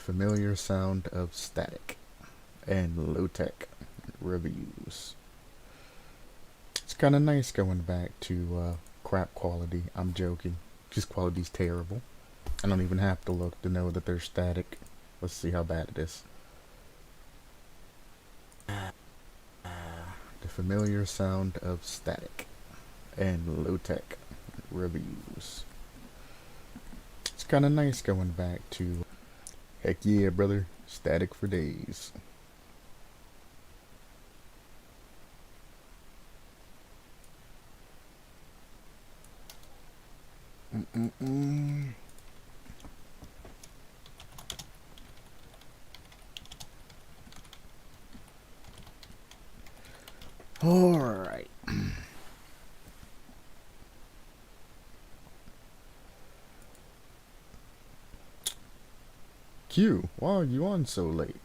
familiar sound of static and low-tech reviews. It's kind of nice going back to crap quality. I'm joking. Just quality's terrible. I don't even have to look to know that they're static. Let's see how bad it is. The familiar sound of static and low-tech reviews. It's kind of nice going back to, heck yeah, brother, static for days. Alright. Q, why are you on so late?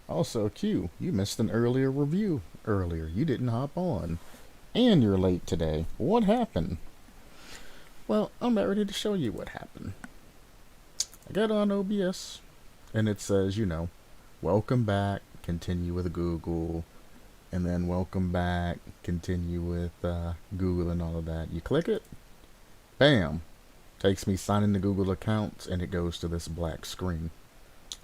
Also, Q, you missed an earlier review earlier. You didn't hop on. And you're late today. What happened? Well, I'm about ready to show you what happened. I got on OBS, and it says, welcome back, continue with Google, and then welcome back, continue with Google and all of that. You click it, bam, takes me sign into Google accounts, and it goes to this black screen.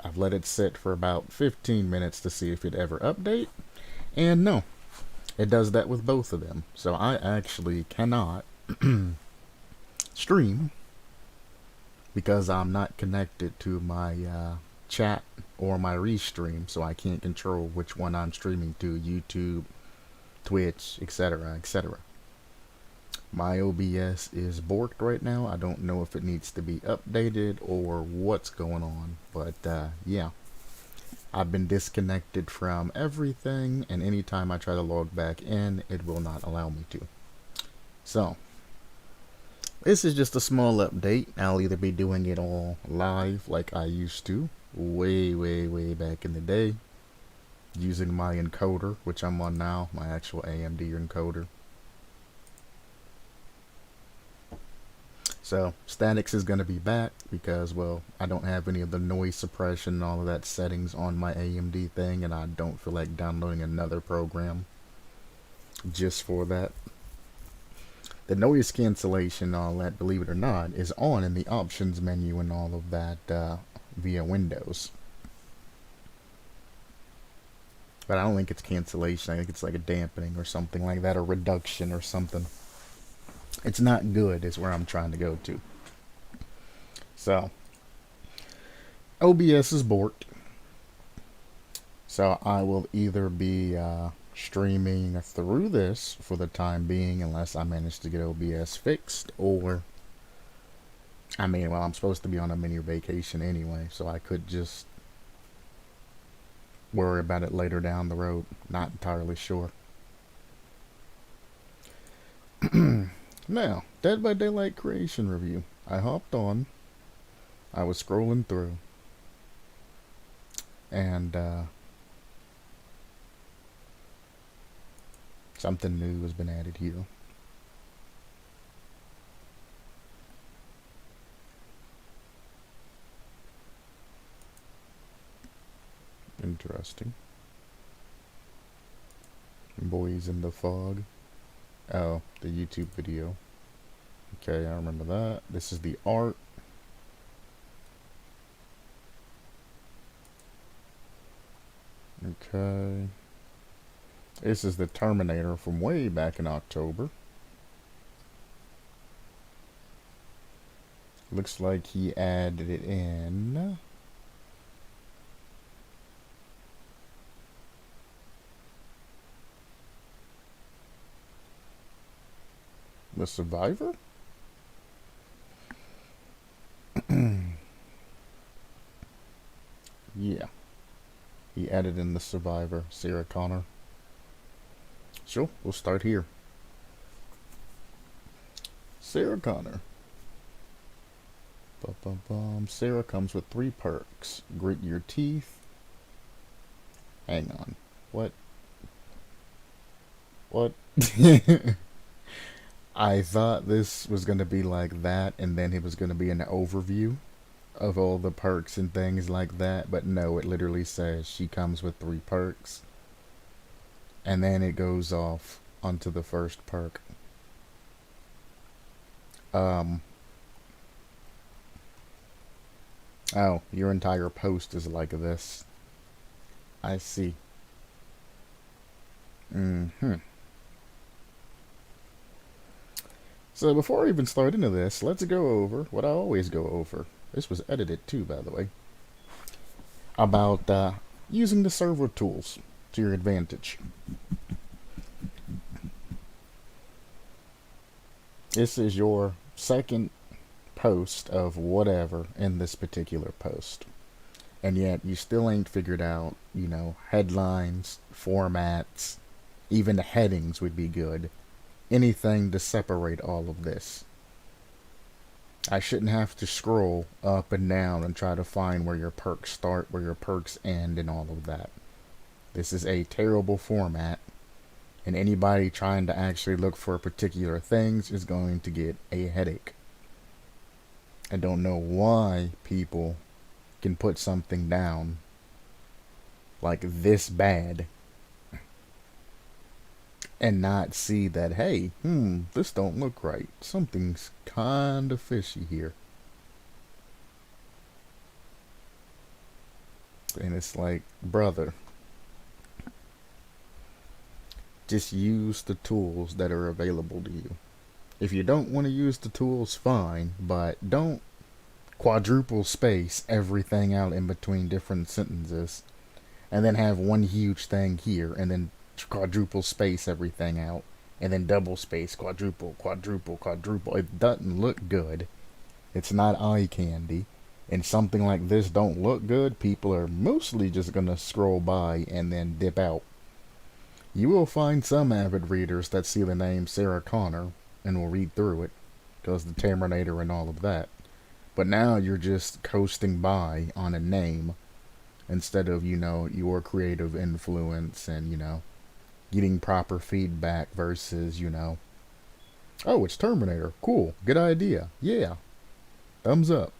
I've let it sit for about 15 minutes to see if it ever update, and no, it does that with both of them. So I actually cannot stream because I'm not connected to my chat or my restream, so I can't control which one I'm streaming to, YouTube, Twitch, etc., etc. My OBS is borked right now. I don't know if it needs to be updated or what's going on, but yeah. I've been disconnected from everything, and anytime I try to log back in, it will not allow me to. So, this is just a small update. I'll either be doing it all live like I used to, way back in the day, using my encoder, which I'm on now, my actual AMD encoder. So, statics is going to be back because, well, I don't have any of the noise suppression and all of that settings on my AMD thing, and I don't feel like downloading another program just for that. The noise cancellation and all that, believe it or not, is on in the options menu and all of that via Windows. But I don't think it's cancellation. I think it's like a dampening or something like that, or reduction or something. It's not good is where I'm trying to go to. So, OBS is borked. So I will either be streaming through this for the time being, unless I manage to get OBS fixed, or, I mean, well, I'm supposed to be on a mini vacation anyway, so I could just worry about it later down the road. Not entirely sure. Now, Dead by Daylight creation review. I hopped on. I was scrolling through. And, something new has been added here. Interesting. Boys in the Fog. Oh, the YouTube video. Okay, I remember that. This is the art. Okay. This is the Terminator from way back in October. Looks like he added it in. The Survivor? Yeah. He added in the Survivor, Sarah Connor. Sure, we'll start here. Sarah Connor. Sarah comes with 3 perks. Grit your teeth. Hang on. What? What? I thought this was going to be like that, and then it was going to be an overview. of all the perks and things like that, but no, it literally says she comes with 3 perks, and then it goes off onto the first perk. Um, oh, your entire post is like this. I see. Hmm. So before I even start into this, let's go over what I always go over. This was edited too, by the way. About using the server tools to your advantage. This is your second post of whatever in this particular post. And yet you still ain't figured out, headlines, formats, even the headings would be good. Anything to separate all of this. I shouldn't have to scroll up and down and try to find where your perks start, where your perks end, and all of that. This is a terrible format, and anybody trying to actually look for particular things is going to get a headache. I don't know why people can put something down like this bad and not see that, hey, this don't look right. Something's kind of fishy here. And it's like, brother, just use the tools that are available to you. If you don't want to use the tools, fine, but don't quadruple space everything out in between different sentences and then have one huge thing here and then quadruple space everything out and then double space, quadruple. It doesn't look good. It's not eye candy. And something like this don't look good, people are mostly just gonna scroll by and then dip out. You will find some avid readers that see the name Sarah Connor and will read through it, because the Terminator and all of that. But now you're just coasting by on a name instead of, your creative influence and, getting proper feedback versus, oh, it's Terminator. Cool. Good idea. Yeah. Thumbs up.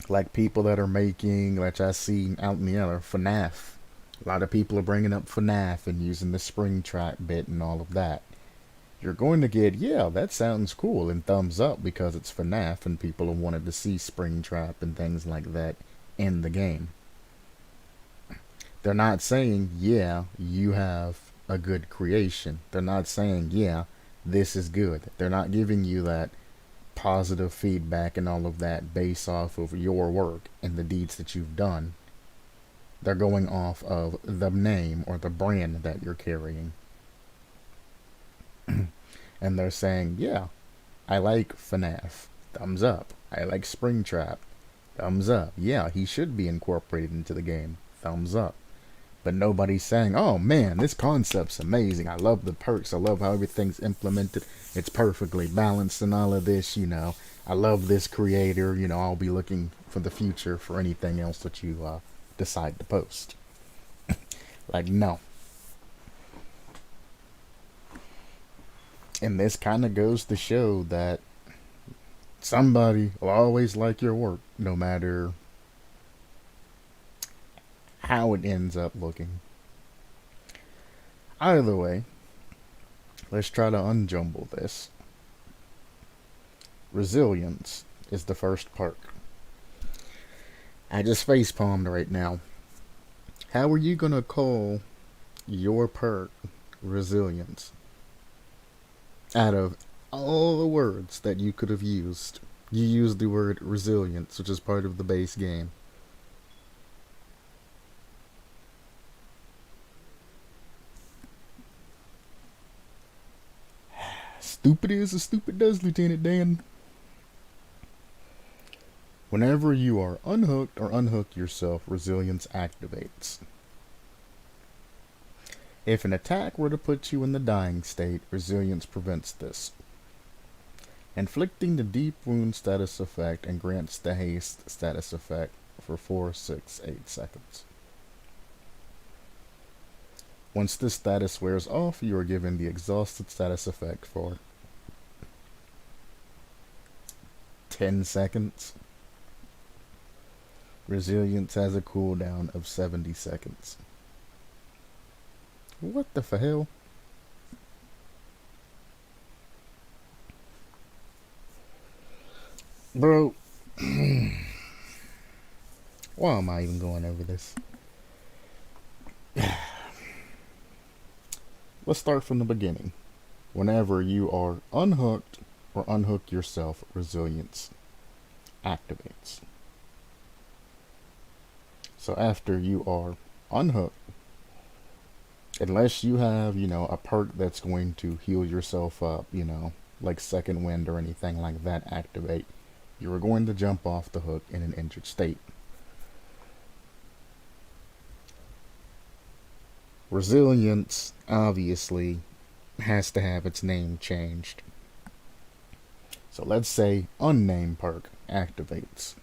Like people that are making, like I see out in the other, FNAF. A lot of people are bringing up FNAF and using the spring track bit and all of that. You're going to get, yeah, that sounds cool, and thumbs up because it's FNAF and people have wanted to see Springtrap and things like that in the game. They're not saying, yeah, you have a good creation. They're not saying, yeah, this is good. They're not giving you that positive feedback and all of that based off of your work and the deeds that you've done. They're going off of the name or the brand that you're carrying. And they're saying, yeah, I like FNAF. Thumbs up. I like Springtrap. Thumbs up. Yeah, he should be incorporated into the game. Thumbs up. But nobody's saying, oh man, this concept's amazing. I love the perks. I love how everything's implemented. It's perfectly balanced and all of this, I love this creator. I'll be looking for the future for anything else that you decide to post. Like, no. And this kind of goes to show that somebody will always like your work, no matter how it ends up looking. Either way, let's try to unjumble this. Resilience is the first perk. I just facepalmed right now. How are you going to call your perk resilience? Out of all the words that you could have used, you used the word resilience, which is part of the base game. Stupid is as stupid does, Lieutenant Dan. Whenever you are unhooked or unhook yourself, resilience activates. If an attack were to put you in the dying state, resilience prevents this. Inflicting the deep wound status effect and grants the haste status effect for 4, 6, 8 seconds. Once this status wears off, you are given the exhausted status effect for 10 seconds. Resilience has a cooldown of 70 seconds. What the hell? Bro, why am I even going over this? Let's start from the beginning. Whenever you are unhooked or unhook yourself, resilience activates. So after you are unhooked, unless you have, a perk that's going to heal yourself up, like second wind or anything like that activate, you are going to jump off the hook in an injured state. Resilience obviously has to have its name changed. So let's say unnamed perk activates.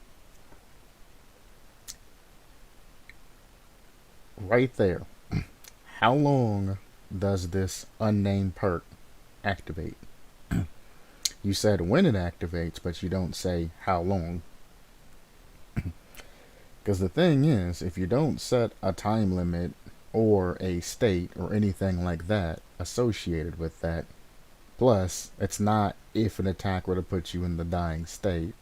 Right there. How long does this unnamed perk activate? You said when it activates, but you don't say how long. Because the thing is, if you don't set a time limit or a state or anything like that associated with that, plus it's not if an attack were to put you in the dying state,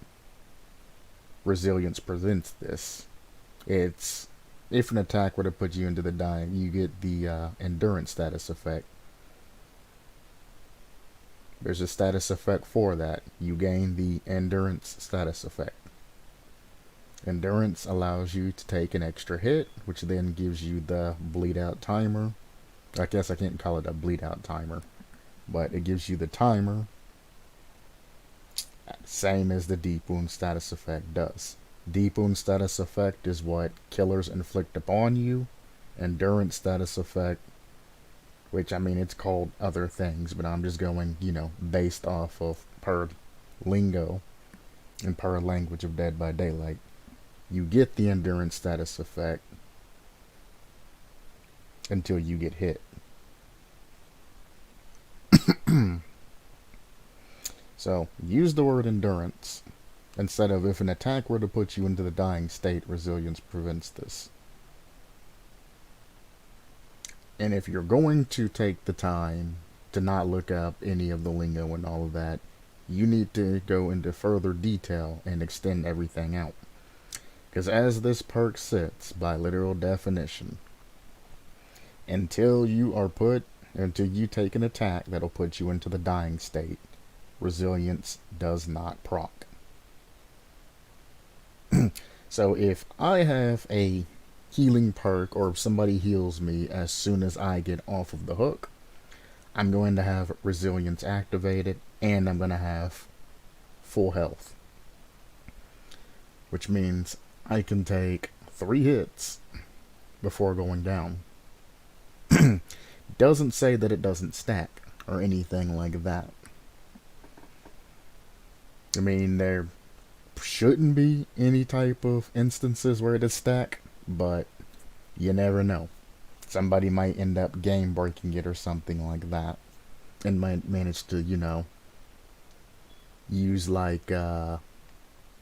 resilience prevents this. It's if an attack were to put you into the dying, you get the endurance status effect. There's a status effect for that. You gain the endurance status effect. Endurance allows you to take an extra hit, which then gives you the bleed out timer. I guess I can't call it a bleed out timer, but it gives you the timer, same as the deep wound status effect does. Deep wound status effect is what killers inflict upon you. Endurance status effect, which it's called other things, but I'm just going, based off of per lingo and per language of Dead by Daylight. You get the endurance status effect until you get hit. So use the word endurance instead of if an attack were to put you into the dying state, resilience prevents this. And if you're going to take the time to not look up any of the lingo and all of that, you need to go into further detail and extend everything out. Because as this perk sits, by literal definition, until you take an attack that'll put you into the dying state, resilience does not proc. So if I have a healing perk, or if somebody heals me as soon as I get off of the hook, I'm going to have resilience activated, and I'm going to have full health. Which means I can take 3 hits before going down. Doesn't say that it doesn't stack or anything like that. There shouldn't be any type of instances where it is stack, but you never know. Somebody might end up game breaking it or something like that, and might manage to, use like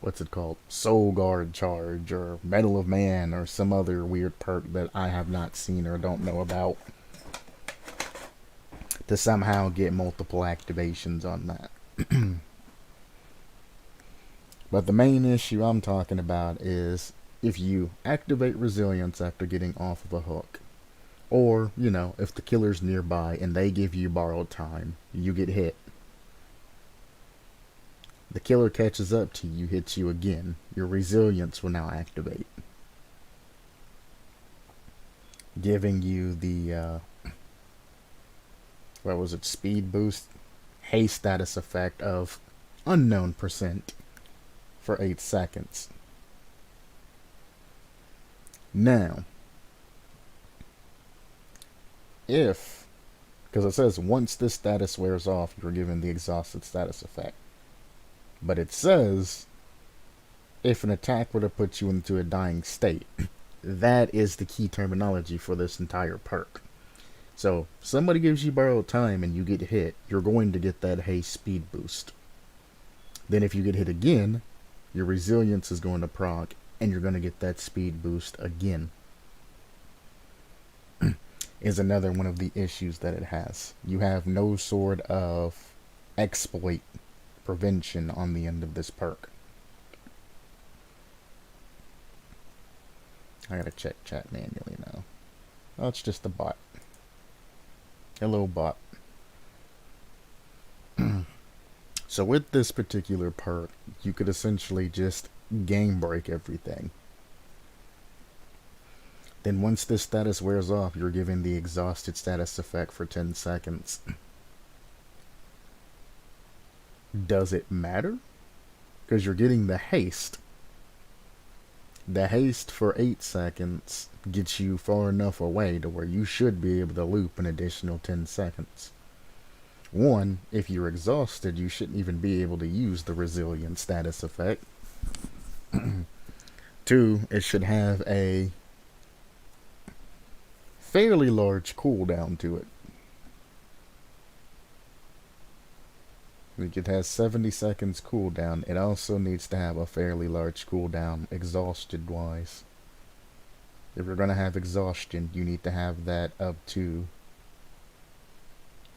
what's it called? Soul Guard Charge or Medal of Man or some other weird perk that I have not seen or don't know about to somehow get multiple activations on that. But the main issue I'm talking about is if you activate resilience after getting off of a hook, or, if the killer's nearby and they give you borrowed time, you get hit. The killer catches up to you, hits you again. Your resilience will now activate, giving you the, speed boost, haste status effect of unknown percent for 8 seconds. Now, because it says once this status wears off, you're given the exhausted status effect. But it says if an attack were to put you into a dying state. That is the key terminology for this entire perk. So, if somebody gives you borrowed time and you get hit, you're going to get that haste speed boost. Then if you get hit again, your resilience is going to proc, and you're going to get that speed boost again. Is another one of the issues that it has. You have no sort of exploit prevention on the end of this perk. I gotta check chat manually now. Oh, it's just a bot. Hello, bot. So with this particular perk, you could essentially just game break everything. Then once this status wears off, you're given the exhausted status effect for 10 seconds. Does it matter? Because you're getting the haste. The haste for 8 seconds gets you far enough away to where you should be able to loop an additional 10 seconds. One, if you're exhausted, you shouldn't even be able to use the resilient status effect. Two, it should have a fairly large cooldown to it. Like it has 70 seconds cooldown. It also needs to have a fairly large cooldown exhausted wise. If you're going to have exhaustion, you need to have that up to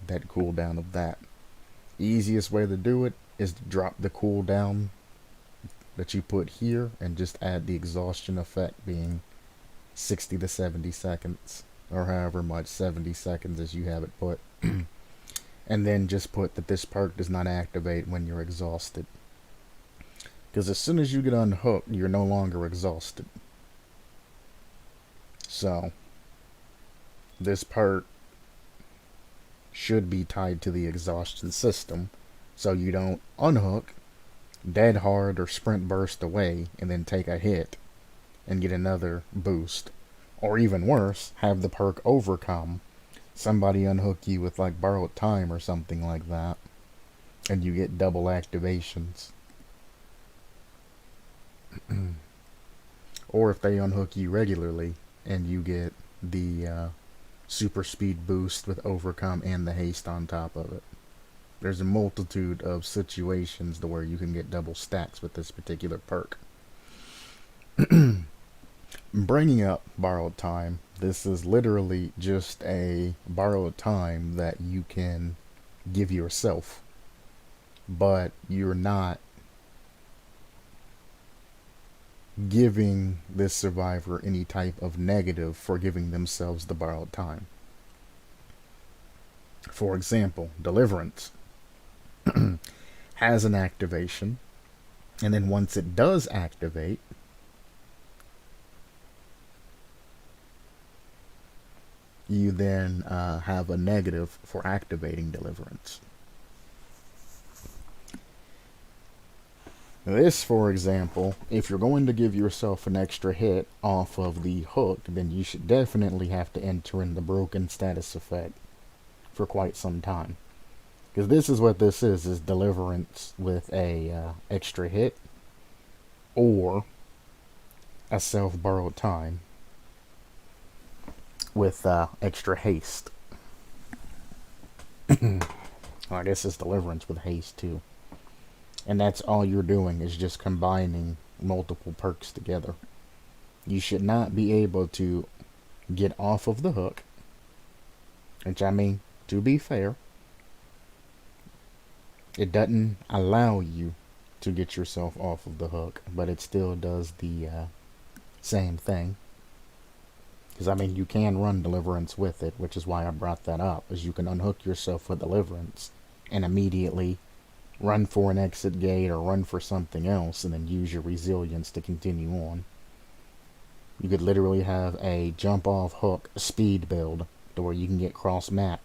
that cooldown of that. Easiest way to do it is to drop the cooldown that you put here and just add the exhaustion effect being 60 to 70 seconds, or however much, 70 seconds as you have it put. And then just put that this perk does not activate when you're exhausted. Because as soon as you get unhooked, you're no longer exhausted. So, this perk should be tied to the exhaustion system, so you don't unhook, dead hard, or sprint burst away, and then take a hit and get another boost. Or even worse, have the perk overcome. Somebody unhook you with like borrowed time or something like that, and you get double activations. Or if they unhook you regularly and you get the super speed boost with overcome and the haste on top of it. There's a multitude of situations to where you can get double stacks with this particular perk. Bringing up borrowed time, this is literally just a borrowed time that you can give yourself, but you're not giving this survivor any type of negative for giving themselves the borrowed time. For example, Deliverance has an activation, and then once it does activate, you then have a negative for activating Deliverance. This, for example, if you're going to give yourself an extra hit off of the hook, then you should definitely have to enter in the broken status effect for quite some time. Because this is what this is Deliverance with a extra hit, or a self-borrowed time with extra haste. Well, I guess it's Deliverance with haste too. And that's all you're doing, is just combining multiple perks together. You should not be able to get off of the hook, which, I mean, to be fair, it doesn't allow you to get yourself off of the hook, but it still does the same thing. Because, I mean, you can run Deliverance with it, which is why I brought that up, is you can unhook yourself with Deliverance and immediately run for an exit gate or run for something else and then use your resilience to continue on. You could literally have a jump off hook speed build to where you can get cross map.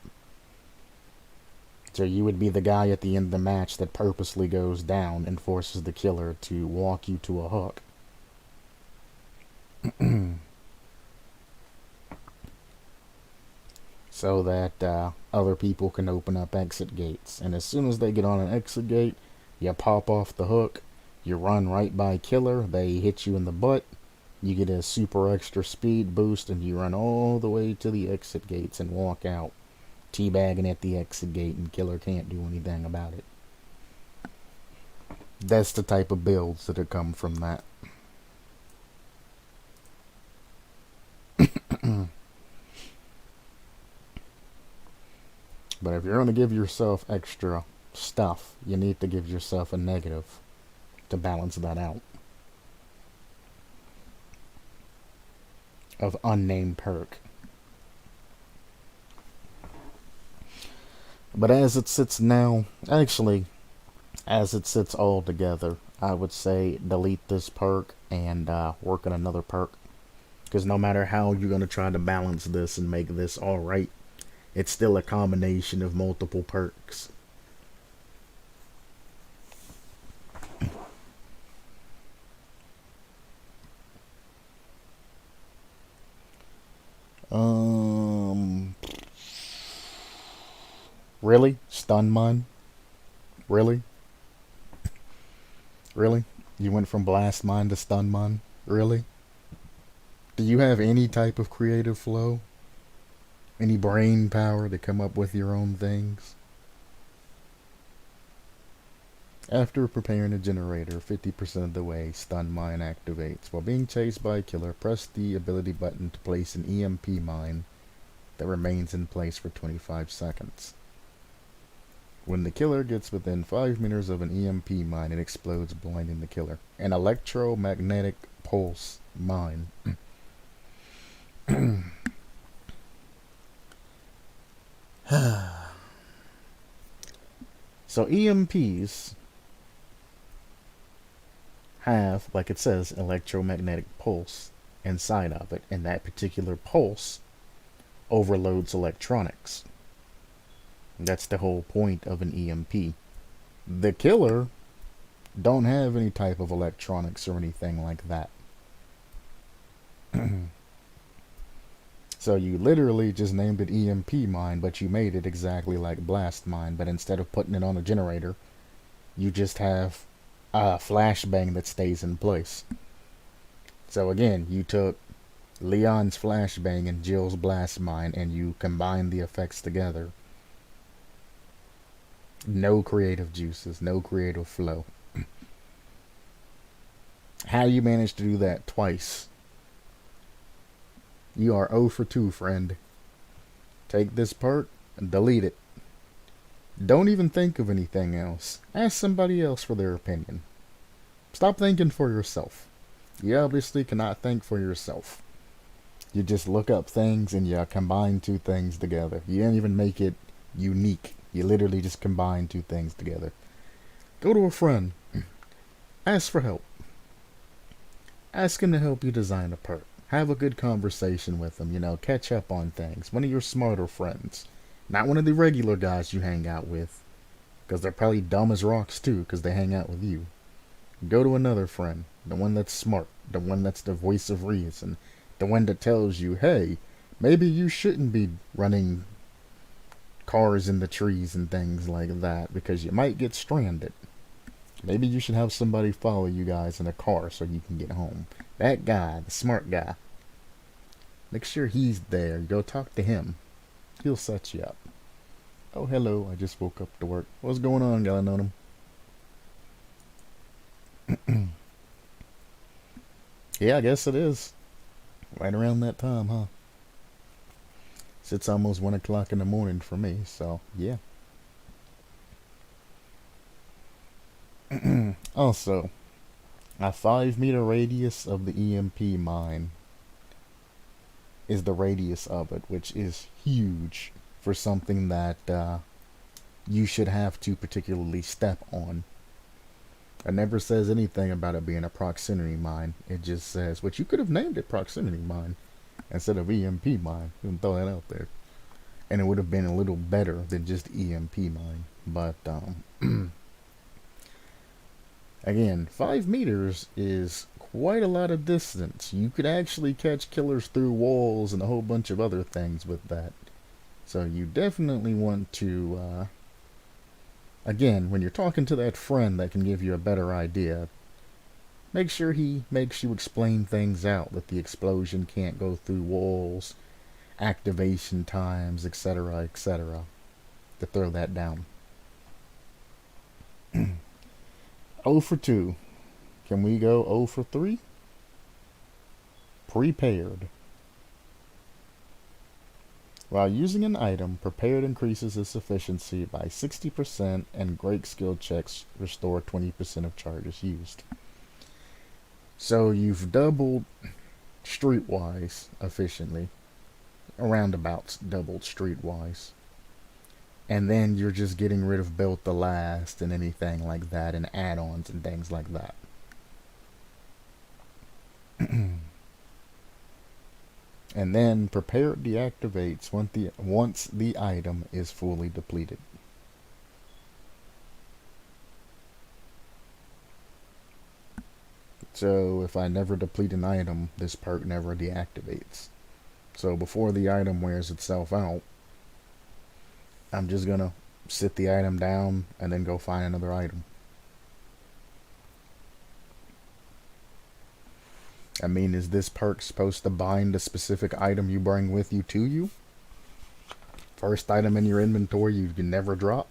So you would be the guy at the end of the match that purposely goes down and forces the killer to walk you to a hook. So that other people can open up exit gates. And as soon as they get on an exit gate, you pop off the hook, you run right by killer, they hit you in the butt, you get a super extra speed boost, and you run all the way to the exit gates and walk out, teabagging at the exit gate, and killer can't do anything about it. That's the type of builds that have come from that. But if you're going to give yourself extra stuff, you need to give yourself a negative to balance that out of unnamed perk. But as it sits now, actually, as it sits all together, I would say delete this perk and work on another perk. Because no matter how you're going to try to balance this and make this alright, it's still a combination of multiple perks. Really? Stun mine? Really? Really? You went from blast mine to stun mine? Really? Do you have any type of creative flow? Any brain power to come up with your own things? After preparing a generator 50% of the way, stun mine activates. While being chased by a killer, press the ability button to place an EMP mine that remains in place for 25 seconds. When the killer gets within 5 meters of an EMP mine, it explodes, blinding the killer. An electromagnetic pulse mine. So EMPs have, like it says, electromagnetic pulse inside of it, and that particular pulse overloads electronics. That's the whole point of an EMP. The killer don't have any type of electronics or anything like that. So you literally just named it EMP mine, but you made it exactly like blast mine, but instead of putting it on a generator, you just have a flashbang that stays in place. So again, you took Leon's flashbang and Jill's blast mine and you combined the effects together. No creative juices, no creative flow. How you managed to do that twice? You are 0 for 2, friend. Take this perk and delete it. Don't even think of anything else. Ask somebody else for their opinion. Stop thinking for yourself. You obviously cannot think for yourself. You just look up things and you combine two things together. You didn't even make it unique. You literally just combine two things together. Go to a friend. Ask for help. Ask him to help you design a perk. Have a good conversation with him. Catch up on things. One of your smarter friends. Not one of the regular guys you hang out with. Because they're probably dumb as rocks too, because they hang out with you. Go to another friend. The one that's smart. The one that's the voice of reason. The one that tells you, hey, maybe you shouldn't be running cars in the trees and things like that, because you might get stranded. Maybe you should have somebody follow you guys in a car so you can get home. That guy, the smart guy. Make sure he's there. Go talk to him. He'll set you up. Oh, hello. I just woke up to work. What's going on, Galanonim? Yeah, I guess it is. Right around that time, huh? It's almost 1 o'clock in the morning for me, so yeah. Also, a 5-meter radius of the EMP mine is the radius of it, which is huge for something that you should have to particularly step on. It never says anything about it being a proximity mine. It just says, which you could have named it proximity mine instead of EMP mine. You can throw that out there. And it would have been a little better than just EMP mine. But, again, 5 meters is quite a lot of distance. You could actually catch killers through walls and a whole bunch of other things with that. So you definitely want to, again, when you're talking to that friend that can give you a better idea, make sure he makes you explain things out, that the explosion can't go through walls, activation times, etc., etc., to throw that down. 0 for 2. Can we go 0 for 3? Prepared. While using an item, prepared increases its efficiency by 60% and great skill checks restore 20% of charges used. So you've doubled streetwise efficiently, roundabouts doubled streetwise. And then you're just getting rid of built the last and anything like that and add-ons and things like that. And then prepared deactivates once the item is fully depleted. So if I never deplete an item, this perk never deactivates. So before the item wears itself out, I'm just gonna sit the item down and then go find another item. I mean, is this perk supposed to bind a specific item you bring with you to you? First item in your inventory you can never drop?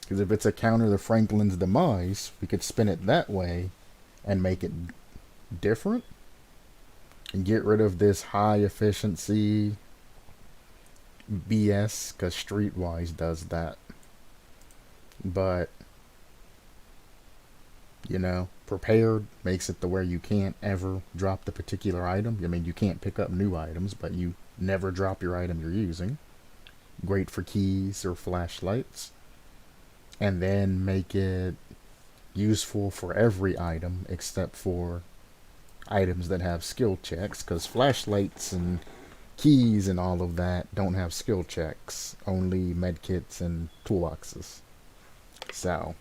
Because if it's a counter to Franklin's demise, we could spin it that way and make it different. And get rid of this high efficiency BS, because Streetwise does that. But, you know, prepared makes it to where you can't ever drop the particular item. I mean, you can't pick up new items, but you never drop your item you're using. Great for keys or flashlights. And then make it useful for every item except for items that have skill checks, because flashlights and keys and all of that don't have skill checks, only medkits and toolboxes. So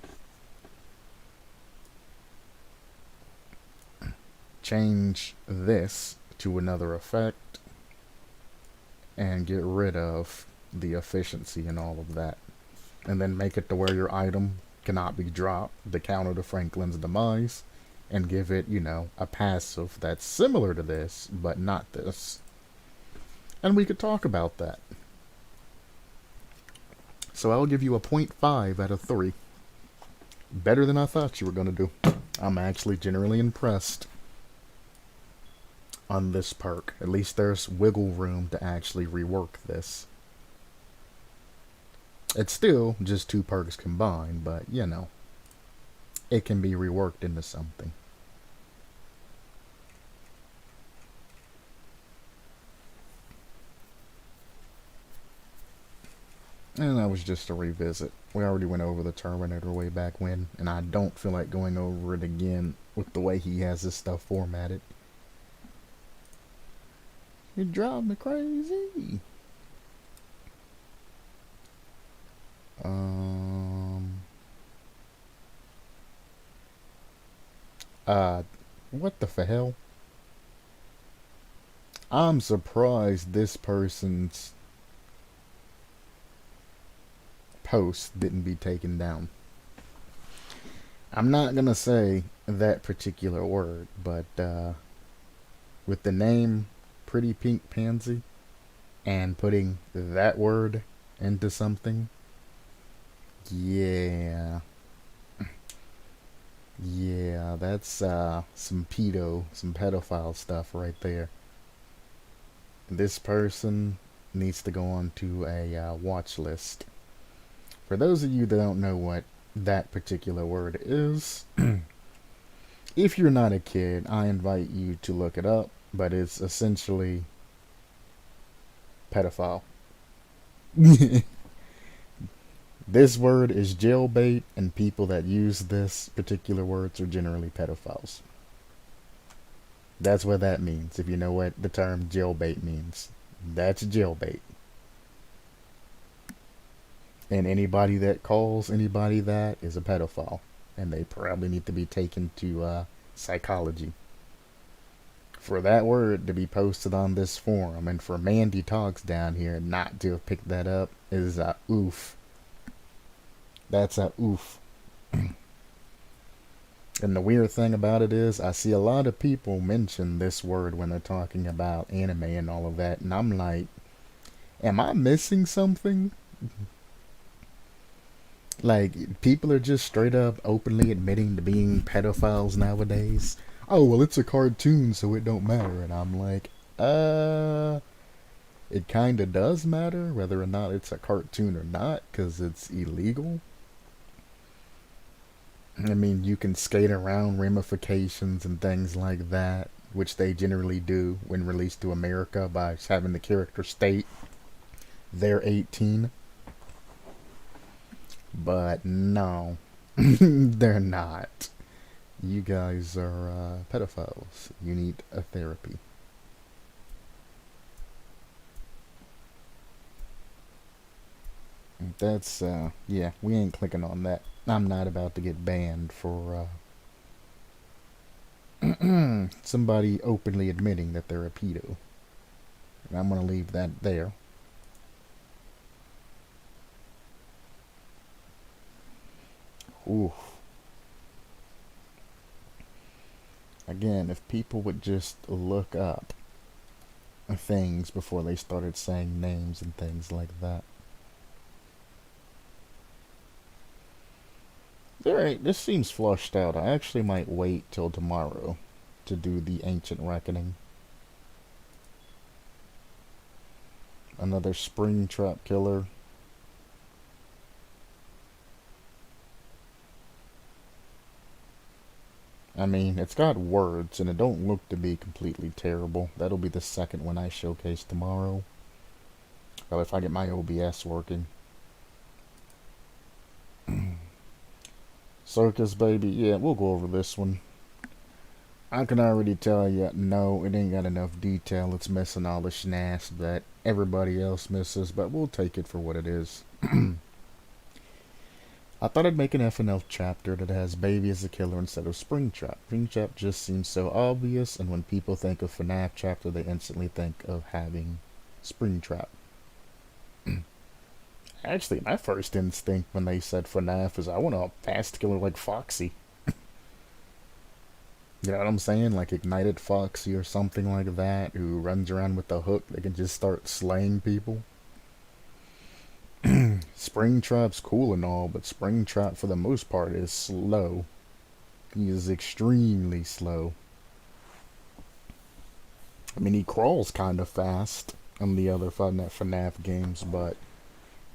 change this to another effect and get rid of the efficiency and all of that, and then make it to where your item cannot be dropped, the counter to Franklin's demise, and give it, you know, a passive that's similar to this but not this. And we could talk about that. So I'll give you a 0.5 out of 3. Better than I thought you were going to do. I'm actually generally impressed on this perk. At least there's wiggle room to actually rework this. It's still just 2 perks combined, but, you know, it can be reworked into something. And that was just a revisit. We already went over the Terminator way back when, and I don't feel like going over it again with the way he has this stuff formatted. You drive me crazy. What the hell? I'm surprised this person's post didn't be taken down. I'm not gonna say that particular word, but with the name Pretty Pink Pansy and putting that word into something, yeah, that's some pedophile stuff right there. This person needs to go on to a watch list. For those of you that don't know what that particular word is, if you're not a kid, I invite you to look it up, but it's essentially pedophile. This word is jailbait, and people that use this particular words are generally pedophiles. That's what that means. If you know what the term jailbait means, that's jailbait. And anybody that calls anybody that is a pedophile, and they probably need to be taken to psychology. For that word to be posted on this forum, and for Mandy Talks down here not to have picked that up, is a oof. That's a oof. And the weird thing about it is, I see a lot of people mention this word when they're talking about anime and all of that, and I'm like, am I missing something? Like, people are just straight up openly admitting to being pedophiles nowadays. Oh, well, it's a cartoon, so it don't matter. And I'm like, it kinda does matter whether or not it's a cartoon or not, because it's illegal. I mean, you can skate around ramifications and things like that, which they generally do when released to America by having the character state they're 18. But no, they're not. You guys are pedophiles. You need a therapy. That's, yeah, we ain't clicking on that. I'm not about to get banned for somebody openly admitting that they're a pedo. And I'm gonna leave that there. Ooh. Again, if people would just look up things before they started saying names and things like that. Alright, this seems flushed out. I actually might wait till tomorrow to do the Ancient Reckoning. Another spring trap killer. I mean, it's got words, and it don't look to be completely terrible. That'll be the second one I showcase tomorrow. Well, if I get my OBS working. Circus Baby, yeah, we'll go over this one. I can already tell you, no, it ain't got enough detail. It's missing all the schnass that everybody else misses, but we'll take it for what it is. I thought I'd make an FNL chapter that has Baby as a killer instead of Springtrap. Springtrap just seems so obvious, and when people think of FNAF chapter, they instantly think of having Springtrap. Actually, my first instinct when they said FNAF is I want a fast killer like Foxy. You know what I'm saying? Like Ignited Foxy or something like that, who runs around with the hook that can just start slaying people. Springtrap's cool and all, but Springtrap for the most part is slow. He is extremely slow. I mean, he crawls kind of fast on the other FNAF games, but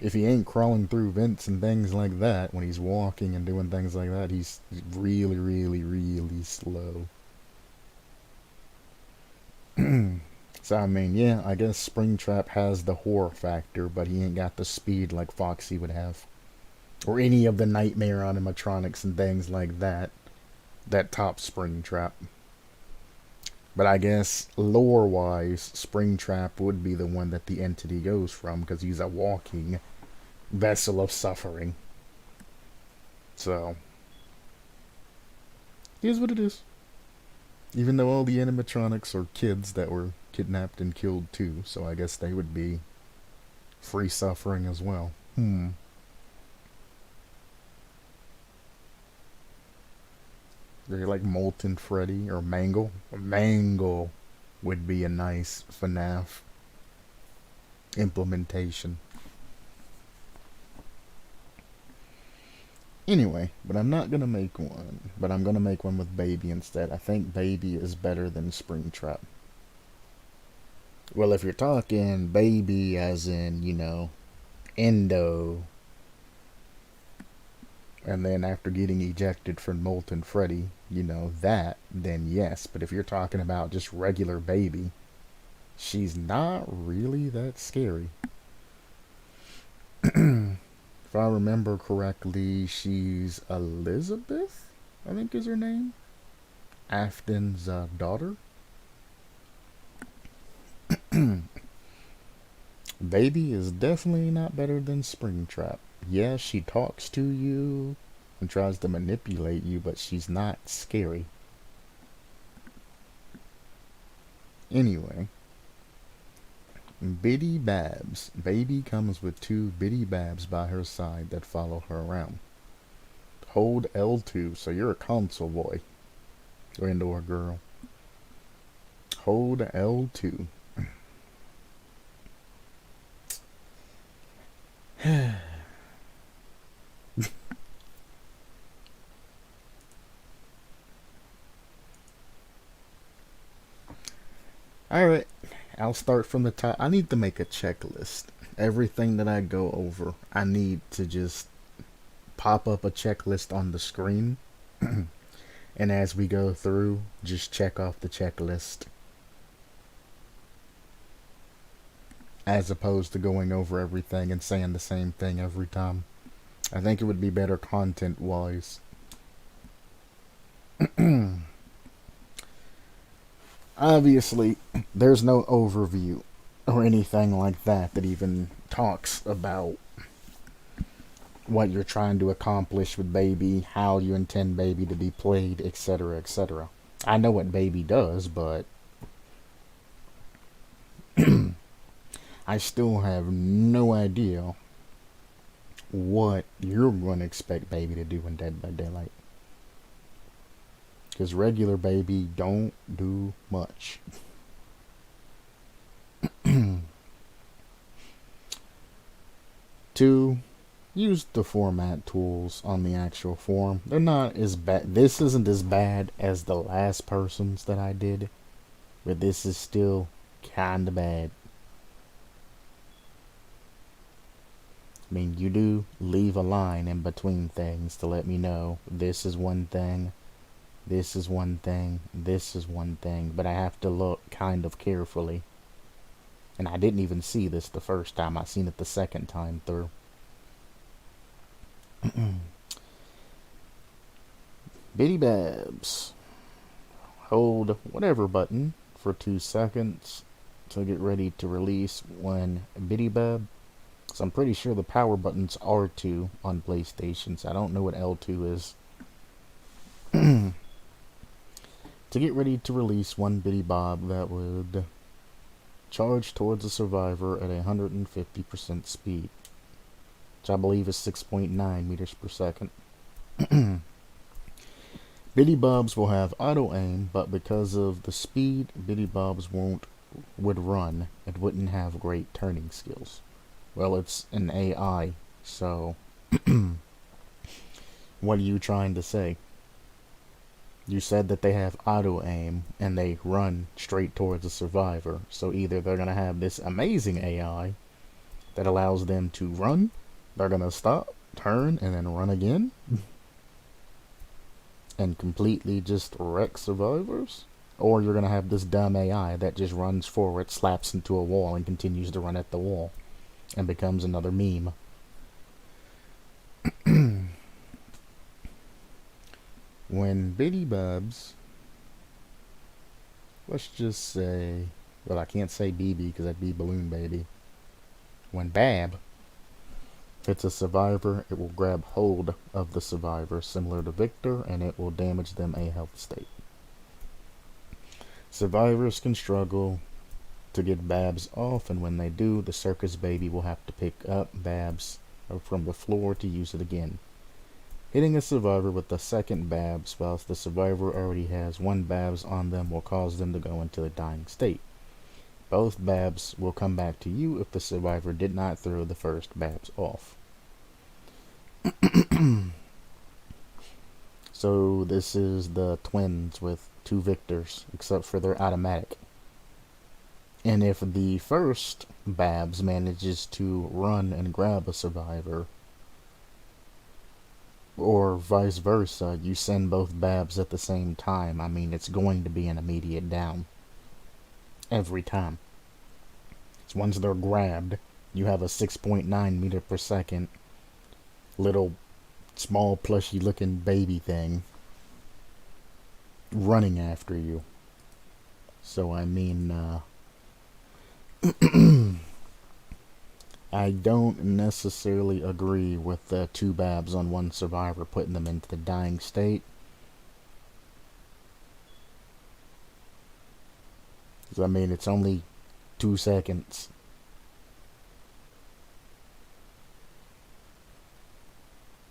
if he ain't crawling through vents and things like that, when he's walking and doing things like that, he's really, really, really slow. So, I mean, yeah, I guess Springtrap has the horror factor, but he ain't got the speed like Foxy would have. Or any of the nightmare animatronics and things like that top Springtrap. But I guess lore-wise, Springtrap would be the one that the entity goes from, because he's a walking vessel of suffering. So, here's what it is. Even though all the animatronics are kids that were kidnapped and killed too, so I guess they would be free suffering as well. They're like Molten Freddy or Mangle. Mangle would be a nice FNAF implementation. Anyway, but I'm not gonna make one. But I'm gonna make one with Baby instead. I think Baby is better than Springtrap. Well, if you're talking Baby as in, you know, Endo, and then after getting ejected from Molten Freddy, you know, that, then yes. But if you're talking about just regular Baby, she's not really that scary. If I remember correctly, she's Elizabeth, I think is her name. Afton's daughter. Baby is definitely not better than Springtrap. Yeah, she talks to you and tries to manipulate you, but she's not scary. Anyway, Biddy Babs. Baby comes with two Biddy Babs by her side that follow her around. Hold L2, so you're a console boy. Or indoor girl. Hold L2. Alright, I'll start from the top. I need to make a checklist. Everything that I go over, I need to just pop up a checklist on the screen. And as we go through, just check off the checklist. As opposed to going over everything and saying the same thing every time. I think it would be better content-wise. Obviously, there's no overview or anything like that that even talks about what you're trying to accomplish with baby, how you intend baby to be played, etc., etc. I know what baby does, but I still have no idea what you're going to expect baby to do in Dead by Daylight. Because regular baby don't do much. Two, use the format tools on the actual form. They're not as bad. This isn't as bad as the last person's that I did, but this is still kinda bad. I mean, you do leave a line in between things to let me know this is one thing, this is one thing, this is one thing, but I have to look kind of carefully. And I didn't even see this the first time, I seen it the second time through. Bitty Babs. Hold whatever button for 2 seconds to get ready to release one Bitty Bab. So I'm pretty sure the power button's R2 on PlayStation, so I don't know what L2 is. To get ready to release one Bitty Bob that would charge towards a survivor at 150% speed, which I believe is 6.9 meters per second. Bitty Bobs will have auto aim, but because of the speed, Bitty Bobs would run. It wouldn't have great turning skills. Well, it's an AI, so what are you trying to say? You said that they have auto aim and they run straight towards a survivor, so either they're gonna have this amazing AI that allows them to run, they're gonna stop, turn, and then run again and completely just wreck survivors, or you're gonna have this dumb AI that just runs forward, slaps into a wall, and continues to run at the wall and becomes another meme. When Bitty Bubs, let's just say, well, I can't say BB because that'd be Balloon Baby. When Bab hits a survivor, it will grab hold of the survivor, similar to Victor, and it will damage them a health state. Survivors can struggle to get Babs off, and when they do, the circus baby will have to pick up Babs from the floor to use it again. Hitting a survivor with the second Babs whilst the survivor already has one Babs on them will cause them to go into a dying state. Both Babs will come back to you if the survivor did not throw the first Babs off. So this is the twins with 2 Victors, except for their automatic. And if the first Babs manages to run and grab a survivor, or vice versa, you send both Babs at the same time, I mean, it's going to be an immediate down. Every time. So once they're grabbed, you have a 6.9 meter per second little small plushy looking baby thing running after you. So I mean, I don't necessarily agree with the 2 Babs on one survivor putting them into the dying state. I mean, it's only 2 seconds.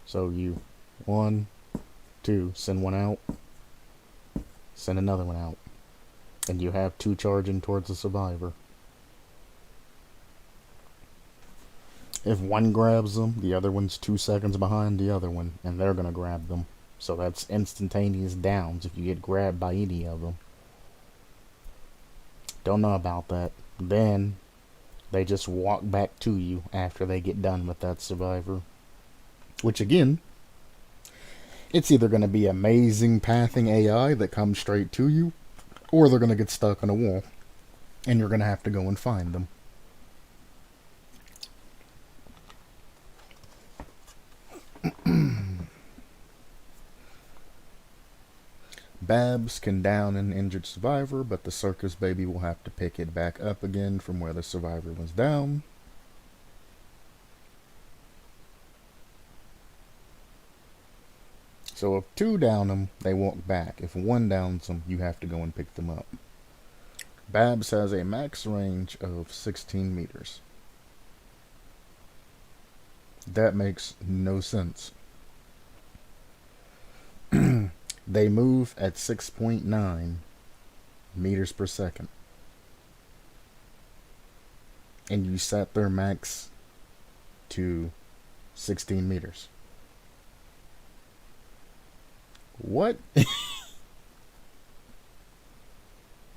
So you, 1, 2, send one out, send another one out, and you have 2 charging towards the survivor. If one grabs them, the other one's 2 seconds behind the other one, and they're gonna grab them. So that's instantaneous downs if you get grabbed by any of them. Don't know about that. Then they just walk back to you after they get done with that survivor. Which again, it's either going to be amazing pathing AI that comes straight to you, or they're going to get stuck on a wall, and you're going to have to go and find them. Babs can down an injured survivor, but the circus baby will have to pick it back up again from where the survivor was down. So if two down them, they walk back. If one downs them, you have to go and pick them up. Babs has a max range of 16 meters. That makes no sense. They move at 6.9 meters per second. And you set their max to 16 meters. What?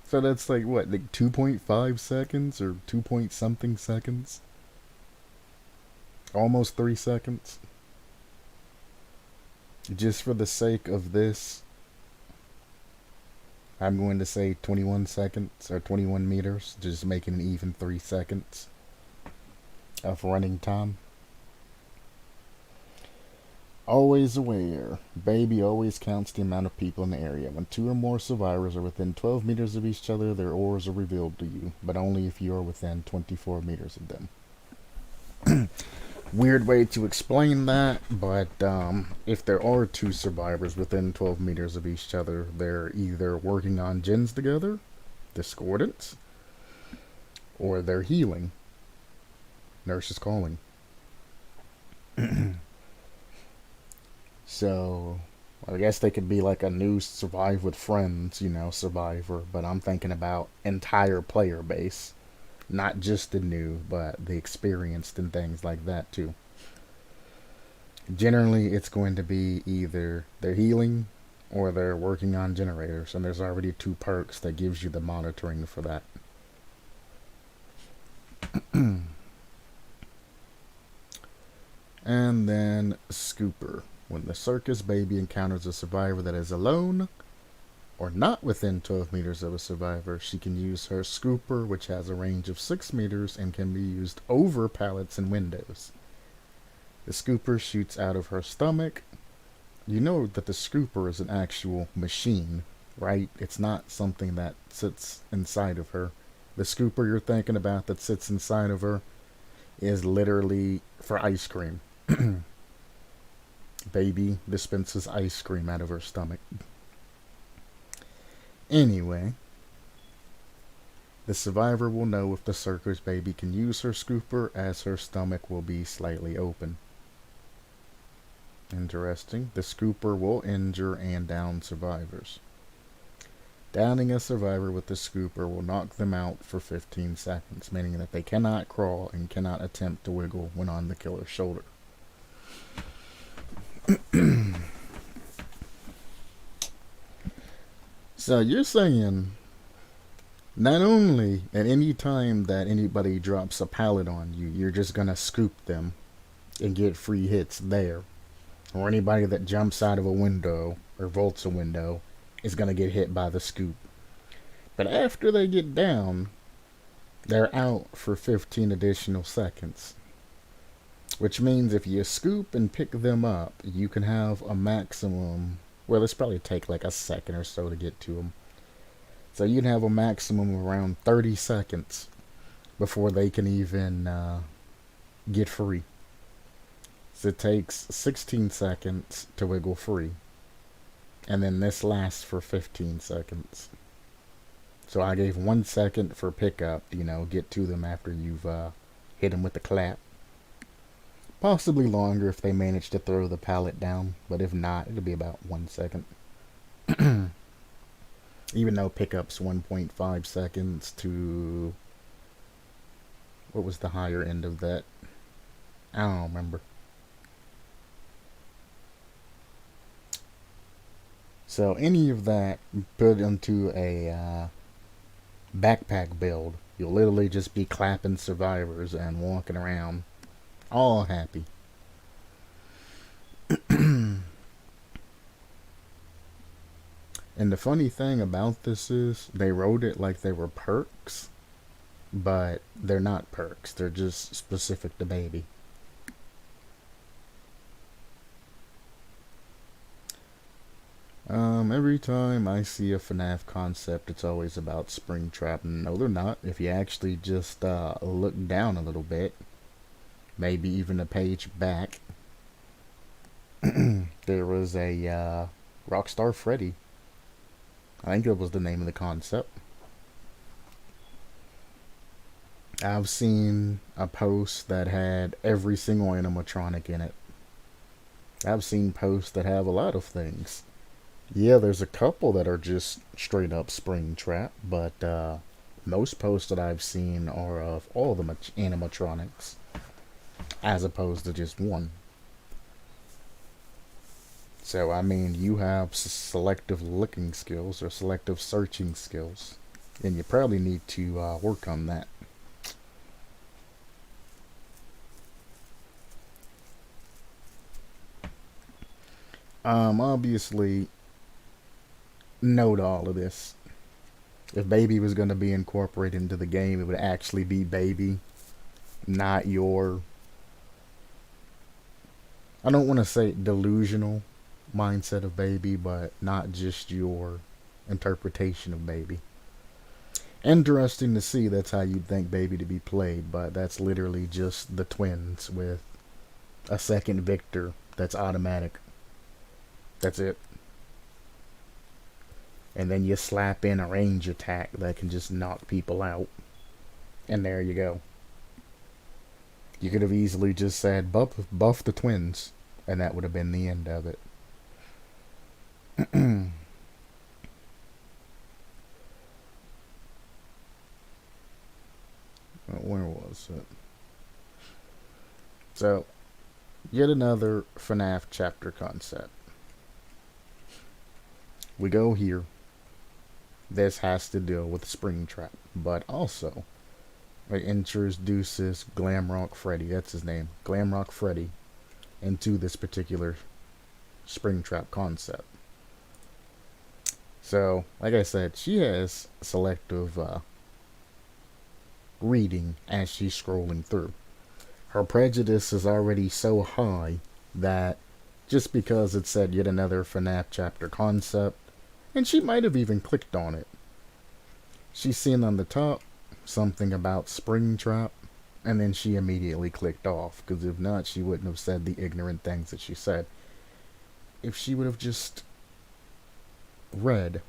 So that's like what, like 2.5 seconds or 2 point something seconds? Almost 3 seconds. Just for the sake of this, I'm going to say 21 seconds or 21 meters, just making an even 3 seconds of running time. Always aware. Baby always counts the amount of people in the area. When 2 or more survivors are within 12 meters of each other, their ores are revealed to you, but only if you are within 24 meters of them. Weird way to explain that, but if there are 2 survivors within 12 meters of each other, they're either working on gens together, discordance, or they're healing. Nurse is calling. So, I guess they could be like a new survive with friends, survivor, but I'm thinking about entire player base. Not just the new, but the experienced and things like that too. Generally, it's going to be either they're healing or they're working on generators, and there's already 2 perks that gives you the monitoring for that. And then Scooper. When the circus baby encounters a survivor that is alone or not within 12 meters of a survivor, she can use her scooper, which has a range of 6 meters and can be used over pallets and windows. The scooper shoots out of her stomach. You know that the scooper is an actual machine, right? It's not something that sits inside of her. The scooper you're thinking about that sits inside of her is literally for ice cream. Baby dispenses ice cream out of her stomach. Anyway, the survivor will know if the circus baby can use her scooper, as her stomach will be slightly open. Interesting. The scooper will injure and down survivors. Downing a survivor with the scooper will knock them out for 15 seconds, meaning that they cannot crawl and cannot attempt to wiggle when on the killer's shoulder. So you're saying not only at any time that anybody drops a pallet on you, you're just going to scoop them and get free hits there. Or anybody that jumps out of a window or vaults a window is going to get hit by the scoop. But after they get down, they're out for 15 additional seconds. Which means if you scoop and pick them up, you can have a maximum. Well, this probably take like a second or so to get to them. So you can have a maximum of around 30 seconds before they can even get free. So it takes 16 seconds to wiggle free. And then this lasts for 15 seconds. So I gave 1 second for pickup, get to them after you've hit them with the clap. Possibly longer if they manage to throw the pallet down, but if not, it'll be about 1 second. Even though pickup's 1.5 seconds to... What was the higher end of that? I don't remember. So any of that put into a backpack build. You'll literally just be clapping survivors and walking around all happy. And the funny thing about this is they wrote it like they were perks, but they're not perks. They're just specific to baby. Every time I see a FNAF concept, it's always about Springtrap. No, they're not. If you actually just look down a little bit, maybe even a page back, there was a Rockstar Freddy. I think that was the name of the concept. I've seen a post that had every single animatronic in it. I've seen posts that have a lot of things. Yeah, there's a couple that are just straight up Springtrap, but most posts that I've seen are of all the animatronics, as opposed to just one. So, I mean, you have selective looking skills or selective searching skills, and you probably need to work on that. Obviously, note all of this. If baby was going to be incorporated into the game, it would actually be baby, not your, I don't want to say delusional mindset of baby, but not just your interpretation of baby. Interesting to see that's how you'd think baby to be played, but that's literally just the twins with a second Victor that's automatic. That's it. And then you slap in a range attack that can just knock people out. And there you go. You could have easily just said buff the twins, and that would have been the end of it. Where was it? So, yet another FNAF chapter concept. We go here. This has to deal with Springtrap, but also it introduces Glamrock Freddy, that's his name, Glamrock Freddy, into this particular Springtrap concept. So, like I said, she has selective reading as she's scrolling through. Her prejudice is already so high that just because it said yet another FNAF chapter concept, and she might have even clicked on it. She's seen on the top something about Springtrap, and then she immediately clicked off, because if not, she wouldn't have said the ignorant things that she said. If she would have just read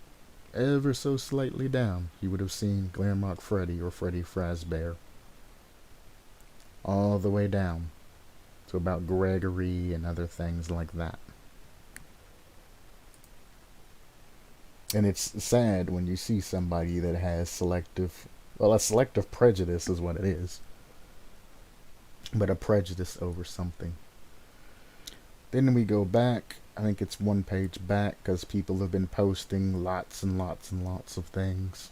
ever so slightly down, you would have seen Glamrock Freddy or Freddy Fazbear all the way down to about Gregory and other things like that. And it's sad when you see somebody that has selective, well, a selective prejudice is what it is, but a prejudice over something. Then we go back, I think it's one page back, because people have been posting lots and lots and lots of things.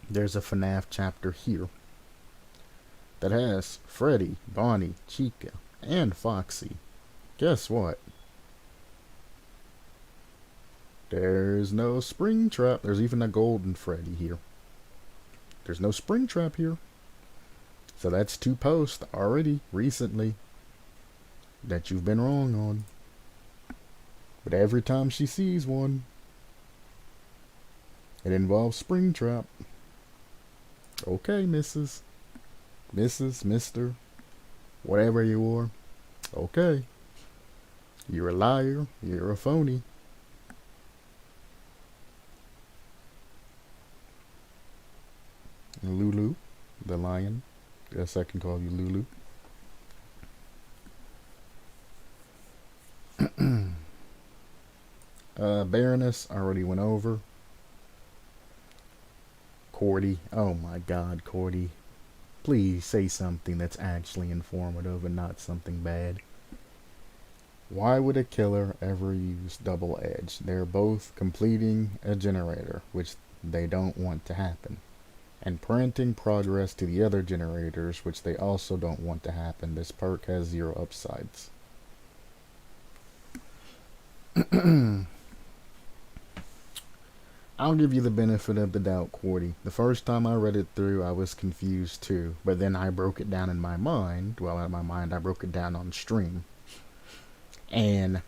There's a FNAF chapter here that has Freddy, Bonnie, Chica, and Foxy. Guess what? There's no Springtrap. There's even a golden Freddy here. There's no Springtrap here. So that's 2 posts already, recently, that you've been wrong on. But every time she sees one, it involves Springtrap. Okay, Mrs., Mr., whatever you are. Okay. You're a liar. You're a phony. Lulu, the lion. Guess I can call you Lulu. Baroness, I already went over. Cordy. Oh my god, Cordy. Please say something that's actually informative and not something bad. Why would a killer ever use double edge? They're both completing a generator, which they don't want to happen. And printing progress to the other generators, which they also don't want to happen. This perk has 0 upsides. I'll give you the benefit of the doubt, Cordy. The first time I read it through, I was confused too. But then I broke it down in my mind. Well, in my mind, I broke it down on stream. And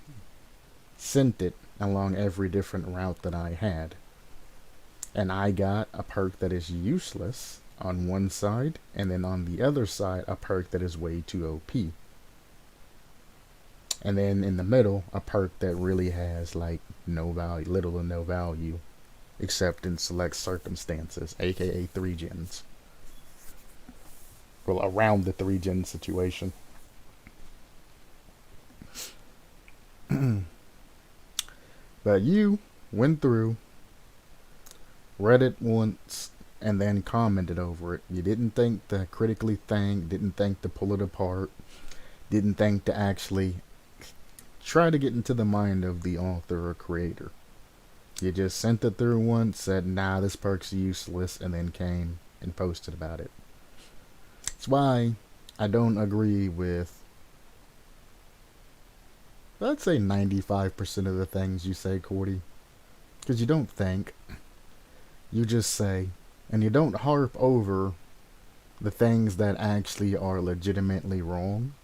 sent it along every different route that I had. And I got a perk that is useless on one side, and then on the other side, a perk that is way too OP. And then in the middle, a perk that really has like no value, little to no value, except in select circumstances, aka 3 gens. Well, around the 3 gen situation. But you went through, read it once, and then commented over it. You didn't think to critically think, didn't think to pull it apart, didn't think to actually try to get into the mind of the author or creator. You just sent it through once, said, nah, this perk's useless, and then came and posted about it. That's why I don't agree with, I'd say 95% of the things you say, Cordy. Because you don't think, you just say, and you don't harp over the things that actually are legitimately wrong.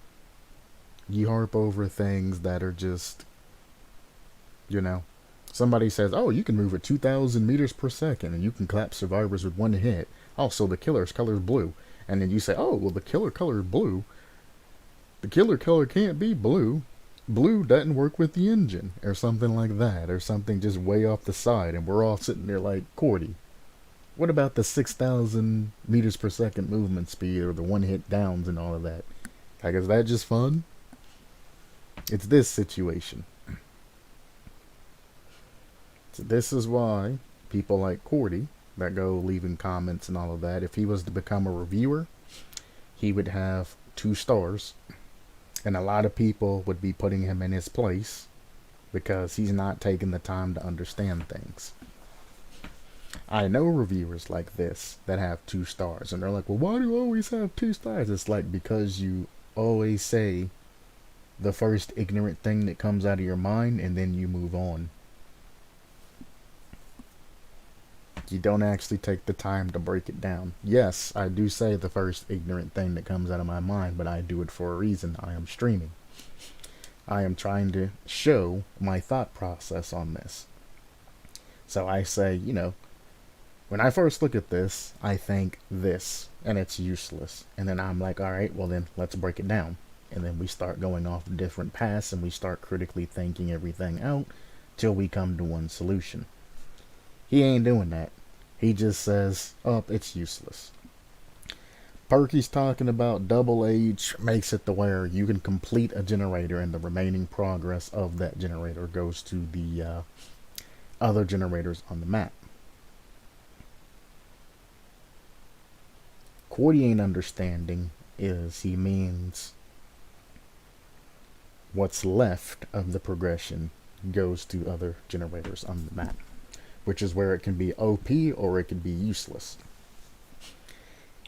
You harp over things that are just, somebody says, oh, you can move at 2,000 meters per second and you can clap survivors with 1 hit. Also, the killer's color is blue. And then you say, oh, well, the killer color is blue. The killer color can't be blue. Blue doesn't work with the engine, or something like that, or something just way off the side, and we're all sitting there like, Cordy, what about the 6,000 meters per second movement speed, or the 1-hit downs and all of that? Like, is that just fun? It's this situation. So this is why people like Cordy, that go leaving comments and all of that, if he was to become a reviewer, he would have 2 stars. And a lot of people would be putting him in his place because he's not taking the time to understand things. I know reviewers like this that have 2 stars, and they're like, well, why do you always have 2 stars? It's like, because you always say the first ignorant thing that comes out of your mind, and then you move on. You don't actually take the time to break it down. Yes, I do say the first ignorant thing that comes out of my mind, but I do it for a reason. I am streaming. I am trying to show my thought process on this. So I say, when I first look at this, I think this, and it's useless. And then I'm like, all right, well then let's break it down. And then we start going off different paths, and we start critically thinking everything out till we come to one solution. He ain't doing that. He just says, oh, it's useless. Perky's talking about double H makes it to where you can complete a generator and the remaining progress of that generator goes to the other generators on the map. Cordy ain't understanding is he means what's left of the progression goes to other generators on the map, which is where it can be OP or it can be useless.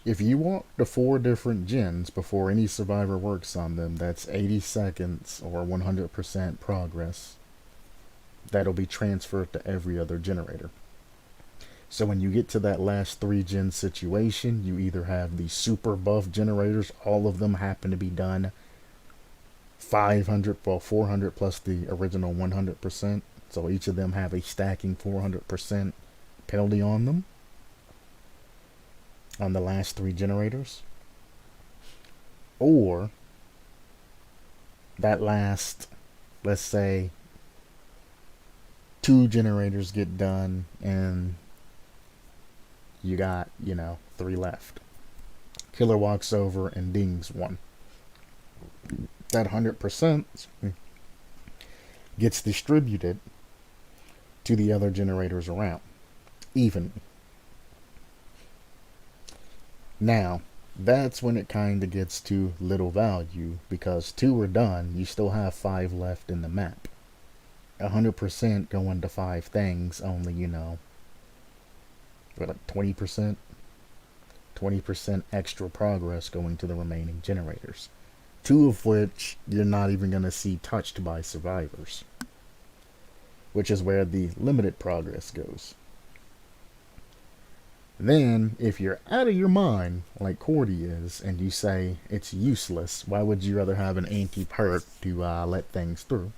If you walk the 4 different gens before any survivor works on them, that's 80 seconds or 100% progress. That'll be transferred to every other generator. So when you get to that last 3 gen situation, you either have the super buff generators, all of them happen to be done 400 plus the original 100%. So each of them have a stacking 400% penalty on them on the last 3 generators. Or that last, let's say, 2 generators get done and you got, 3 left. Killer walks over and dings 1. That 100% gets distributed to the other generators around evenly. Now, that's when it kind of gets to little value, because 2 are done, you still have 5 left in the map. 100% going to 5 things, only, for like 20%, 20% extra progress going to the remaining generators, two of which you're not even going to see touched by survivors, which is where the limited progress goes. Then, if you're out of your mind, like Cordy is, and you say it's useless, why would you rather have an anti-perk to let things through?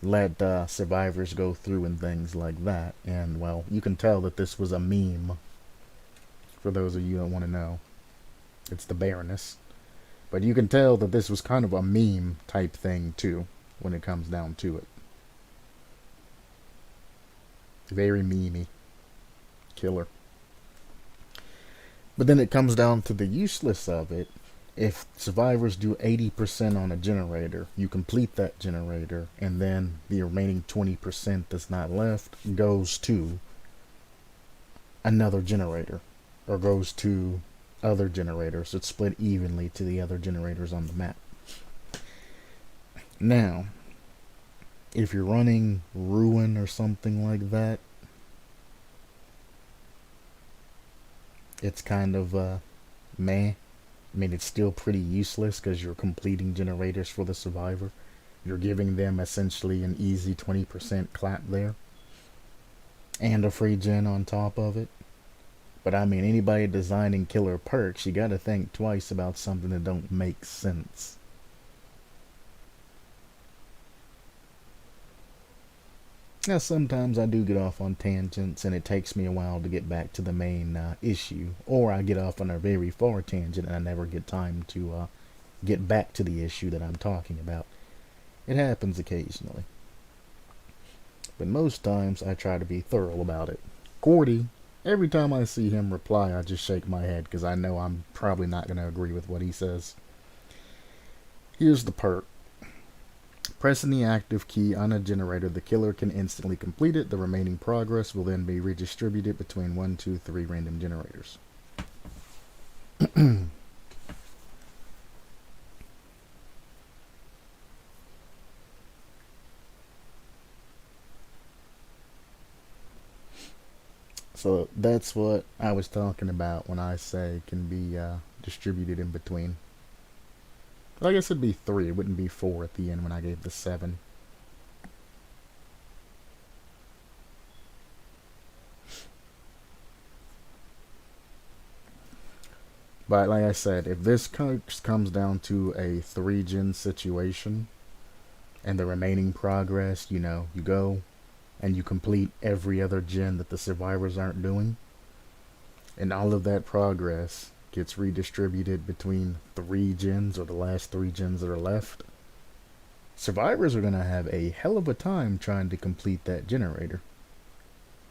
Let survivors go through and things like that. And, well, you can tell that this was a meme. For those of you that want to know, it's the Baroness. But you can tell that this was kind of a meme type thing, too, when it comes down to it. Very memey. Killer. But then it comes down to the useless of it. If survivors do 80% on a generator, you complete that generator, and then the remaining 20% that's not left goes to another generator, or goes to other generators. It's split evenly to the other generators on the map. Now, if you're running Ruin or something like that, it's kind of meh. I mean, it's still pretty useless because you're completing generators for the survivor. You're giving them essentially an easy 20% clap there, and a free gen on top of it. But I mean, anybody designing killer perks, you gotta think twice about something that don't make sense. Now, sometimes I do get off on tangents, and it takes me a while to get back to the main issue, or I get off on a very far tangent and I never get time to get back to the issue that I'm talking about. It happens occasionally. But most times I try to be thorough about it. Cordy, every time I see him reply, I just shake my head because I know I'm probably not going to agree with what he says. Here's the perk. Pressing the active key on a generator, the killer can instantly complete it. The remaining progress will then be redistributed between 1, 2, 3 random generators. So that's what I was talking about when I say can be distributed in between. Well, I guess it'd be 3. It wouldn't be 4 at the end when I gave the 7. But like I said, if this comes down to a 3-gen situation, and the remaining progress, you go and you complete every other gen that the survivors aren't doing, and all of that progress gets redistributed between 3 gens, or the last 3 gens that are left, survivors are going to have a hell of a time trying to complete that generator,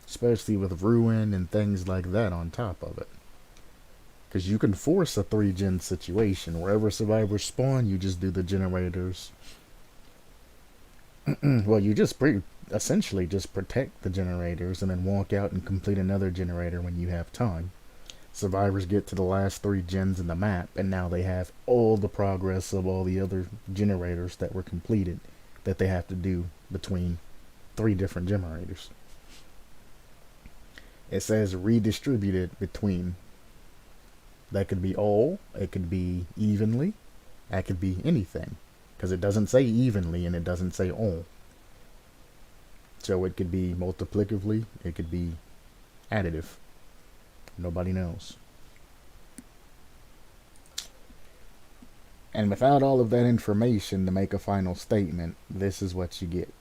especially with Ruin and things like that on top of it. Because you can force a 3-gen situation. Wherever survivors spawn, you just do the generators. Well, you just essentially just protect the generators and then walk out and complete another generator when you have time. Survivors get to the last 3 gens in the map, and now they have all the progress of all the other generators that were completed that they have to do between 3 different generators. It says redistributed between. That could be all, it could be evenly, that could be anything. Because it doesn't say evenly and it doesn't say all. So it could be multiplicatively, it could be additive. Nobody knows. And without all of that information to make a final statement, this is what you get.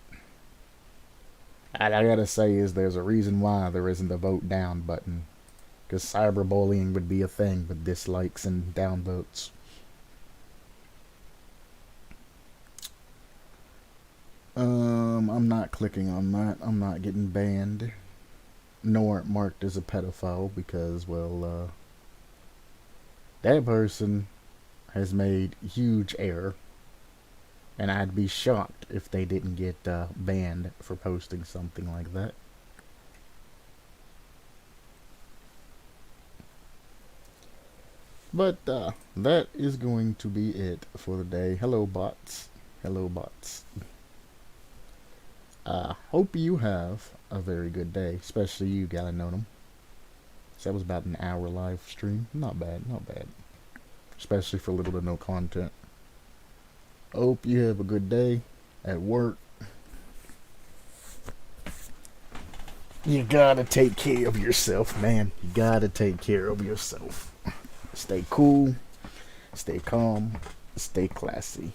All I gotta say is there's a reason why there isn't a vote down button. Because cyberbullying would be a thing with dislikes and downvotes. I'm not clicking on that. I'm not getting banned. Nor marked as a pedophile because, well, that person has made huge error. And I'd be shocked if they didn't get banned for posting something like that. But that is going to be it for the day. Hello, bots. Hello, bots. Hope you have a very good day, especially you, Galanonim. So that was about an hour live stream. Not bad, not bad. Especially for little to no content. Hope you have a good day at work. You gotta take care of yourself, man. You gotta take care of yourself. Stay cool, stay calm, stay classy.